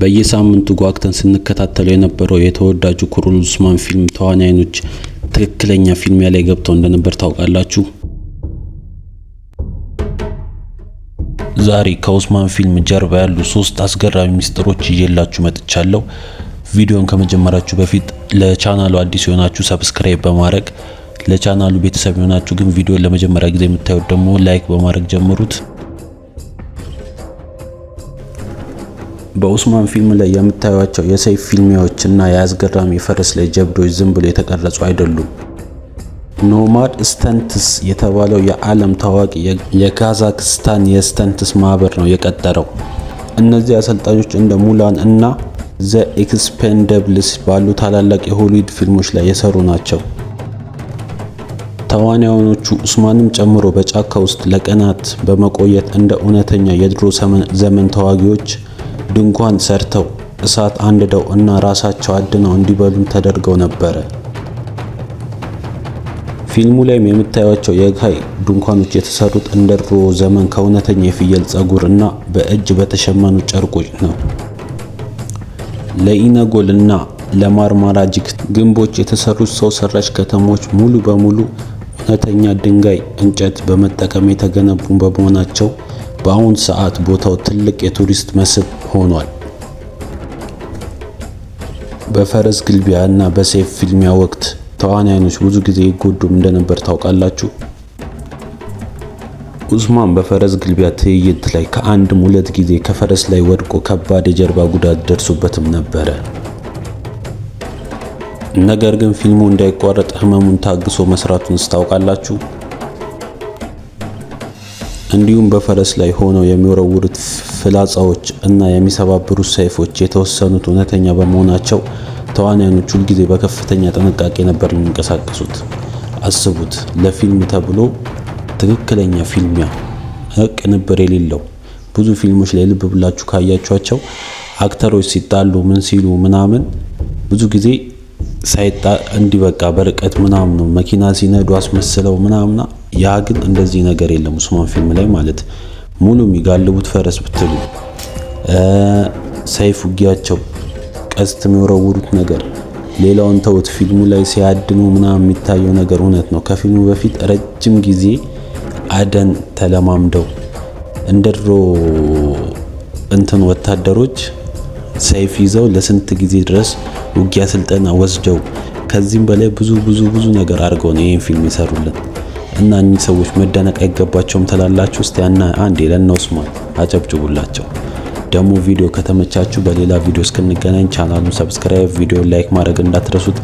በየሳምንቱ ጓግተን ስንከታተለው የነበረው የተወዳጁ ኩሩል ኡስማን ፊልም ተዋናዮች ትክክለኛ ፊልሚያ ላይ ገብተው እንደነበር ታውቃላችሁ? ዛሬ ከኡስማን ፊልም ጀርባ ያሉ 3 አስገራሚ ሚስጥሮች ይዤላችሁ መጥቻለሁ። ቪዲዮን ከመጀመራችሁ በፊት ለቻናሉ አዲስ የሆናችሁ ሰብስክራይብ በማድረግ ለቻናሉ ቤተሰብ የሆናችሁ ግን ቪዲዮን ለመጀመሪያ ጊዜ የምታዩት ደግሞ ላይክ በማድረግ ጀምሩት። በኡስማን ፊልም ላይ የምታዩቸው የሰይፍ ፊልሚያዎችና የአስገራሚ ፈረስ ላይ ጀብዶች ዝም ብሎ የተቀረጹ አይደሉም። ኖማድ ስተንትስ የተባለው የዓለም ታዋቂ የካዛክስታን የስተንትስ ማህበር ነው የቀጠረው። እነዚህ አሰልጣኞች እንደ ሙላን እና ዘ ኤክስፔንደብልስ ባሉ ታላላቅ የሆሊውድ ፊልሞች ላይ የሰሩ ናቸው። ተዋናዮቹ ኡስማንም ጨምሮ በጫካ ውስጥ ለቀናት በመቆየት እንደ እውነተኛ የድሮ ዘመን ተዋጊዎች ድንኳን ሰርተው እሳት አንድደው እና ራሳቸው አድነው እንዲበሉ ተደርገው ነበር። ፊልሙ ላይም የምታዩቸው የጋይ ድንኳኖች የተሰሩት እንደ ድሮ ዘመን ከእውነተኛ የፍየል ጸጉር እና በእጅ በተሸመኑ ጨርቆች ነው። ለኢነጎል እና ለማርማራጅክ ግንቦች የተሰሩት ሰው ሰራሽ ከተሞች ሙሉ በሙሉ እውነተኛ ድንጋይ እንጨት በመጠቀም የተገነቡ በመሆናቸው በአሁን ሰዓት ቦታው ትልቅ የቱሪስት መስህብ ሆኗል። በፈረስ ግልቢያ እና በሰይፍ ፊልሚያ ወቅት ተዋናዮች ብዙ ጊዜ ይጎዱም እንደነበር ታውቃላችሁ? ኡስማን በፈረስ ግልቢያ ትዕይንት ላይ ከአንድም 2 ጊዜ ከፈረስ ላይ ወድቆ ከባድ የጀርባ ጉዳት ደርሶበትም ነበር። ነገር ግን ፊልሙ እንዳይቋረጥ ህመሙን ታግሶ መስራቱን ታውቃላችሁ? እንዲሁም በፈረስ ላይ ሆነው የሚወረውሩት ፍላጻዎች እና የሚሰባብሩት ሰይፎች የተወሰኑት እውነተኛ በመሆናቸው ተዋናዮቹ ሁልጊዜ በከፍተኛ ጥንቃቄ ነበር የሚንቀሳቀሱት። አስቡት፣ ለፊልም ተብሎ ትክክለኛ ፊልሚያ ቅንብር የሌለው። ብዙ ፊልሞች ላይ ልብ ብላችሁ ካያችኋቸው አክተሮች ሲጣሉ ምን ሲሉ ምናምን ብዙ ጊዜ እንዲበቃ በርቀት ምናምን ነው መኪና ሲነዱ አስመስለው ምናምን። ያ ግን እንደዚህ ነገር የለም ኡስማን ፊልም ላይ ማለት ሙሉ የሚጋልቡት ፈረስ ብትሉ ሰይፍ ውጊያቸው፣ ቀስት የሚወረውሩት ነገር ሌላውን ተውት። ፊልሙ ላይ ሲያድኑ ምናምን የሚታየው ነገር እውነት ነው። ከፊልሙ በፊት ረጅም ጊዜ አደን ተለማምደው እንደ ድሮ ወታደሮች ሰይፍ ይዘው ለስንት ጊዜ ድረስ ውጊያ ስልጠና ወስደው ከዚህም በላይ ብዙ ነገር አድርገው ነው ይሄን ፊልም የሰሩልን እና እኚህ ሰዎች መደነቅ አይገባቸውም ትላላችሁ? እስቲ አንዴ ለእነ ኡስማን አጨብጭቡላቸው። ደግሞ ቪዲዮ ከተመቻችሁ በሌላ ቪዲዮ እስክንገናኝ ቻናሉን ሰብስክራይብ፣ ቪዲዮ ላይክ ማድረግ እንዳትረሱት።